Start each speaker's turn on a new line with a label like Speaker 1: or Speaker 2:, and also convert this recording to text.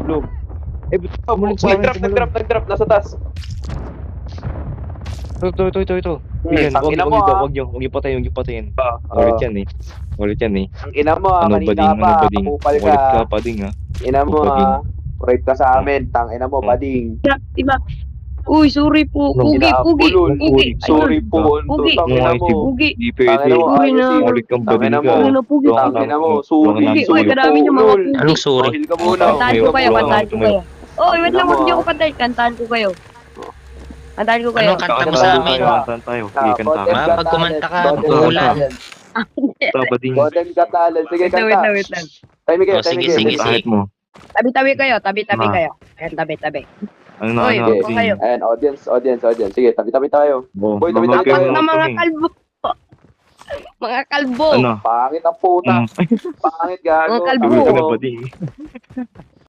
Speaker 1: Blue.
Speaker 2: Eh, bumulit sa akin.
Speaker 1: Nag-drop. Nasa taas.
Speaker 2: Ito. Yan, wag niyo patayin. Ulit yan eh.
Speaker 1: Ang ina mo
Speaker 2: Ano
Speaker 1: kanina pa,
Speaker 2: bading?
Speaker 1: kapupal
Speaker 2: Ulit
Speaker 1: ka.
Speaker 2: ka, bading ha.
Speaker 1: Ina mo
Speaker 2: Bading.
Speaker 1: Right ka sa amin, tang ina mo, bading.
Speaker 3: Diba? Uy, sorry po. Pugi.
Speaker 1: Sorry po,
Speaker 3: Pugi.
Speaker 1: tang ina mo.
Speaker 3: Pugi.
Speaker 2: Di pwede.
Speaker 1: Tangina mo,
Speaker 3: Uy,
Speaker 1: ayos
Speaker 3: na.
Speaker 1: eh.
Speaker 2: Ulit kang
Speaker 1: Tangina
Speaker 2: bading ka.
Speaker 1: mo.
Speaker 3: Ano, pugi.
Speaker 1: Tangina mo, sorry
Speaker 3: Uy, kadami niyo mga pugi.
Speaker 4: Anong sorry?
Speaker 1: Rohil ka muna.
Speaker 3: Kantahan ko kayo, kantahan ko kayo. Uy, wait lang,
Speaker 1: Tangina mo,
Speaker 3: huwag niyo ko kantahan. Kantahan ko kayo. Kantahan ko kayo.
Speaker 4: Anong kanta mo sa amin?
Speaker 2: Kantahan tayo. Sige, kantahan.
Speaker 4: Pag kumanta ka, mag-uulan.
Speaker 2: Bading.
Speaker 1: Golden Catalan. Sige,
Speaker 3: Wait
Speaker 1: kanta.
Speaker 3: lang.
Speaker 1: Time kayo,
Speaker 4: Oh, sige.
Speaker 2: Kahit mo.
Speaker 3: Tabi-tabi kayo.
Speaker 2: Ah.
Speaker 3: Kayo. Ayan, tabi-tabi.
Speaker 2: Ano
Speaker 3: Uy,
Speaker 2: na?
Speaker 3: Kung kayo.
Speaker 1: Ayan, audience. Sige, tabi-tabi tayo. Boy,
Speaker 2: Mamagay
Speaker 1: tabi-tabi
Speaker 2: mo
Speaker 3: Ang mga
Speaker 2: kami.
Speaker 3: kalbo. Mga kalbo.
Speaker 2: Ano?
Speaker 1: Pangit ang puta. Pangit gago.
Speaker 3: Mga kalbo.
Speaker 2: Sabi ko na bading.